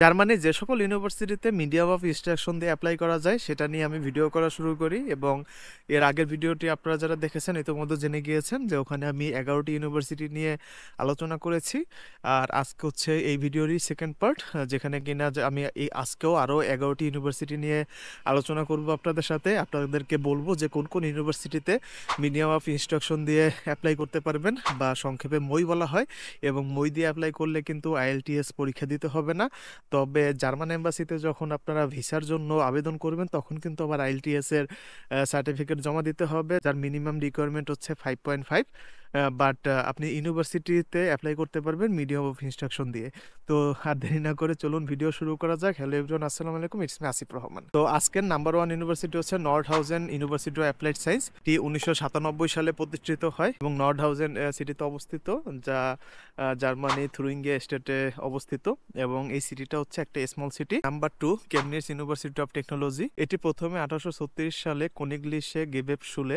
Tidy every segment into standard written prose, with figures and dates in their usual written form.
জার্মানির যে সকল ইউনিভার্সিটিতে মিডিয়াম অফ ইনস্ট্রাকশন দিয়ে অ্যাপ্লাই করা যায় সেটা নিয়ে আমি ভিডিও করা শুরু করি, এবং এর আগের ভিডিওটি আপনারা যারা দেখেছেন ইতিমধ্যে জেনে গিয়েছেন যে ওখানে আমি 11টি ইউনিভার্সিটি নিয়ে আলোচনা করেছি। আর আজকে হচ্ছে এই ভিডিওরই সেকেন্ড পার্ট, যেখানে কিনা যে আমি এই আজকেও আরও 11টি ইউনিভার্সিটি নিয়ে আলোচনা করব আপনাদের সাথে। আপনাদেরকে বলবো যে কোন কোন ইউনিভার্সিটিতে মিডিয়াম অফ ইনস্ট্রাকশন দিয়ে অ্যাপ্লাই করতে পারবেন, বা সংক্ষেপে মই বলা হয়। এবং মই দিয়ে অ্যাপ্লাই করলে কিন্তু আইএলটিএস পরীক্ষা দিতে হবে না। তবে জার্মান এম্বাসিতে যখন আপনারা ভিসার জন্য আবেদন করবেন তখন কিন্তু আবার আইএলটিএস এর সার্টিফিকেট জমা দিতে হবে, যার মিনিমাম রিকোয়ারমেন্ট হচ্ছে 5.5। বাট আপনি ইউনিভার্সিটিতে অ্যাপ্লাই করতে পারবেন মিডিয়াম অফ ইনস্ট্রাকশন দিয়ে। তো আর দেরি না করে চলুন ভিডিও শুরু করা যাক। হ্যালো এভরিওয়ান, আসসালামু আলাইকুম, ইটস মি আসিফ রহমান। তো আজকের নাম্বার 1 ইউনিভার্সিটি হচ্ছে নর্ডহাউজেন ইউনিভার্সিটি অফ অ্যাপ্লাইড সায়েন্স। এটি 1997 সালে প্রতিষ্ঠিত হয় এবং নর্ডহাউজেন সিটিতে অবস্থিত, যা জার্মানি থুরিঙ্গে স্টেটে অবস্থিত। এবং এই সিটিটা হচ্ছে একটা small city. Number 2 Chemnitz University of Technology. এটি প্রথমে 1836 সালে কোনিগলিশে গেবেব শুলে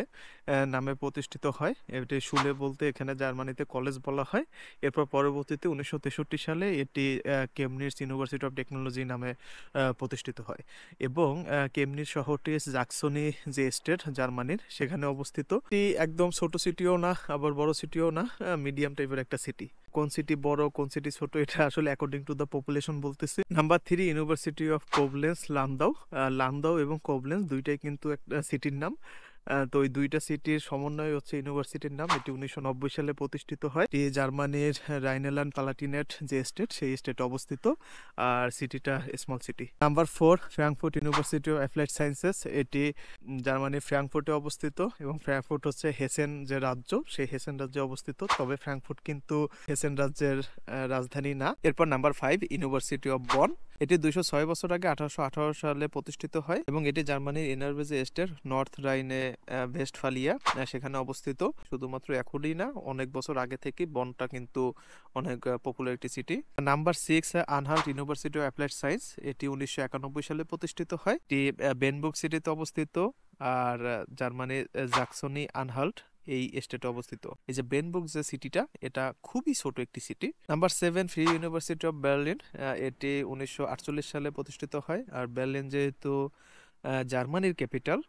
নামে প্রতিষ্ঠিত হয়। এটি শুলে বলতে এখানে জার্মানিতে কলেজ বলা হয়। এরপর পরবর্তীতে 1963 সালে এটি কেমনিস ইউনিভার্সিটি অফ টেকনোলজি নামে প্রতিষ্ঠিত হয়। এবং কেমনিস শহরটি জাকসনি যে স্টেট জার্মানির, সেখানে অবস্থিত। এটি একদম ছোট সিটিও না আবার বড় সিটিও না, মিডিয়াম টাইপের একটা সিটি। কোন সিটি বড় কোন সিটি ছোট এটা আসলে অ্যাকর্ডিং টু দ্য পপুলেশন বলতেছি। Number 3 University of Koblenz Landau. Landau এবং কোবলেন্স দুইটাই কিন্তু একটা সিটির নাম। তো ওই দুইটা সিটির সমন্বয় হচ্ছে ইউনিভার্সিটির নাম। এটি 1990 সালে প্রতিষ্ঠিত হয়। এটি জার্মানির রাইনেল্যান্ড পালাটিনেট যে স্টেট, সেই স্টেটে অবস্থিত। আর সিটিটা small city. Number 4 Frankfurt University of Applied Sciences. এটি জার্মানির ফ্রাঙ্কফুর্টে অবস্থিত, এবং ফ্রাঙ্কফুর্ট হচ্ছে হেসেন যে রাজ্য, সেই হেসেন রাজ্যে অবস্থিত। তবে ফ্রাঙ্কফুর্ট কিন্তু হেসেন রাজ্যের রাজধানী না। এরপর নাম্বার 5 ইউনিভার্সিটি অফ বন। এটি 206 বছর আগে 1818 সালে প্রতিষ্ঠিত হয়, এবং এটি জার্মানির এনারভেজে স্টেট নর্থ রাইনে ভেস্টফালিয়া সেখানে অবস্থিত। শুধুমাত্র এখনই না, অনেক বছর আগে থেকে বনটা কিন্তু অনেক পপুলার একটি city. Number 6 Anhalt University of Applied Science. এটি 1991 সালে প্রতিষ্ঠিত হয়। এটি বেনবুক সিটিতে অবস্থিত। আর জার্মানির জাকসনি আনহাল্ট এই স্টেটে অবস্থিত। এই যে বেনবুক যে সিটিটা, এটা খুবই ছোট একটি city. Number 7 free university of Berlin. এটি 1948 সালে প্রতিষ্ঠিত হয়। আর বার্লিন যেহেতু জার্মানির ক্যাপিটাল,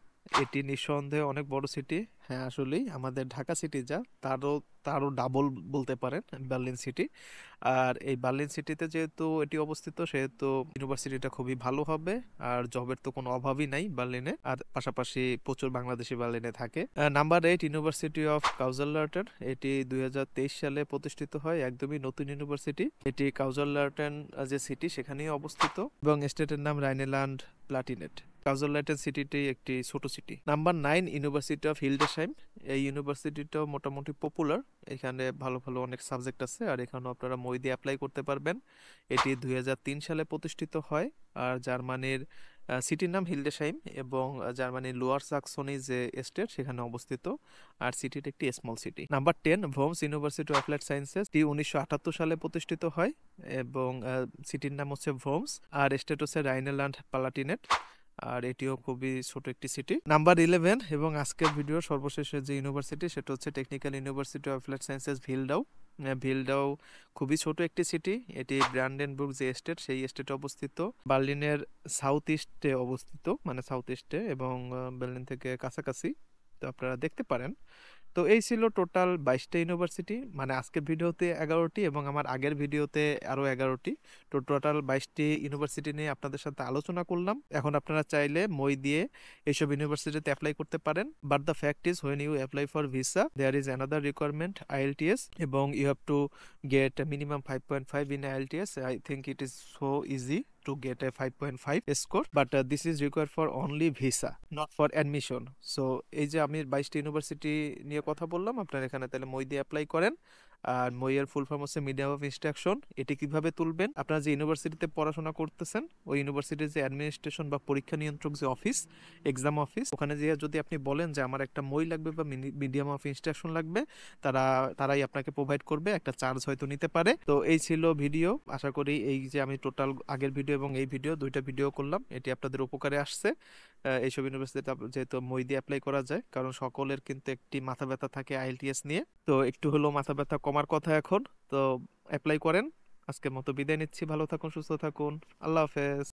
এটি নিঃসন্দেহে অনেক বড় সিটি। হ্যাঁ, আসলেই আমাদের ঢাকা সিটি যা, তারও তারও ডাবল বলতে পারেন বার্লিন সিটি। আর এই বার্লিন সিটিতে যেহেতু এটি অবস্থিত, সেহেতু ইউনিভার্সিটিটা খুবই ভালো হবে। আর জবের তো কোনো অভাবই নাই বার্লিনে। আর পাশাপাশি প্রচুর বাংলাদেশি বার্লিনে থাকে। Number 8 University of Kaiserslautern. এটি 2023 সালে প্রতিষ্ঠিত হয়, একদমই নতুন ইউনিভার্সিটি। এটি কাউজারলার্টেন যে সিটি সেখানেই অবস্থিত, এবং স্টেটের নাম রাইনেল্যান্ড প্লাটিনেট। কাউজারলার্টেন সিটিটি একটি ছোট city. Number 9 University of Hildesheim. এই ইউনিভার্সিটিটাও মোটামুটি পপুলার। এখানে ভালো ভালো অনেক সাবজেক্ট আছে, আর এখানেও আপনারা মই দিয়ে অ্যাপ্লাই করতে পারবেন। এটি 2003 সালে প্রতিষ্ঠিত হয়। আর জার্মানির সিটির নাম হিলডেশাইম, এবং জার্মানির লোয়ার সাক্সনি যে স্টেট সেখানে অবস্থিত। আর সিটিটা একটি small city. Number 10 Worms University of Applied Sciences. এটি 1978 সালে প্রতিষ্ঠিত হয়, এবং সিটির নাম হচ্ছে ভোমস। আর স্টেট হচ্ছে রাইনেল্যান্ড পালাটিনেট। আর এটিও খুবই ছোট একটি সিটি। নাম্বার 11 এবং আজকের ভিডিওর সর্বশেষে যে ইউনিভার্সিটি, সেটা হচ্ছে Technical University of Applied Sciences Wildau. Wildau খুবই ছোট একটি সিটি। এটি ব্র্যান্ডেনবুর্গ যে স্টেট, সেই স্টেটে অবস্থিত। বার্লিনের সাউথ ইস্টে অবস্থিত, মানে সাউথ ইস্টে, এবং বার্লিন থেকে কাছাকাছি। তো আপনারা দেখতে পারেন। তো এই ছিল টোটাল 22টা ইউনিভার্সিটি, মানে আজকের ভিডিওতে 11টি এবং আমার আগের ভিডিওতে আরো 11টি। তো টোটাল 22টি ইউনিভার্সিটি নিয়ে আপনাদের সাথে আলোচনা করলাম। এখন আপনারা চাইলে মই দিয়ে এইসব ইউনিভার্সিটিতে অ্যাপ্লাই করতে পারেন। But the fact is when you apply for visa there is another requirement IELTS, এবং you have to get minimum 5.5 in IELTS. I think it is so easy to get a 5.5 score, but this is required for only visa, not for admission. So এই যে আমি 22টি university নিয়ে কথা বললাম, আপনারা এখানে তাহলে মই দিয়ে অ্যাপ্লাই করেন। আর মইয়ের ফুল ফর্ম হচ্ছে মিডিয়াম অফ ইনস্ট্রাকশন। এটি কিভাবে তুলবেন, আপনারা যে ইউনিভার্সিটিতে পড়াশোনা করতেছেন ওই ইউনিভার্সিটির যে অ্যাডমিনিস্ট্রেশন বা পরীক্ষা নিয়ন্ত্রক যে অফিস, এক্সাম অফিস, ওখানে যেয়ে যদি আপনি বলেন যে আমার একটা মই লাগবে বা মিডিয়াম অফ ইনস্ট্রাকশন লাগবে, তারাই আপনাকে প্রোভাইড করবে। একটা চার্জ হয়তো নিতে পারে। তো এই ছিল ভিডিও। আশা করি এই যে আমি টোটাল আগের ভিডিও এবং এই ভিডিও, দুইটা ভিডিও করলাম, এটি আপনাদের উপকারে আসছে। এইসব ইউনিভার্সিটিতে যেহেতু মই দিয়ে অ্যাপ্লাই করা যায়, কারণ সকলের কিন্তু একটি মাথা ব্যথা থাকে আইএলটিএস নিয়ে। তো একটু হলেও মাথা ব্যথা কমার কথা এখন। তো অ্যাপ্লাই করেন, আজকের মতো বিদায় নিচ্ছি। ভালো থাকুন, সুস্থ থাকুন। আল্লাহ হাফেজ।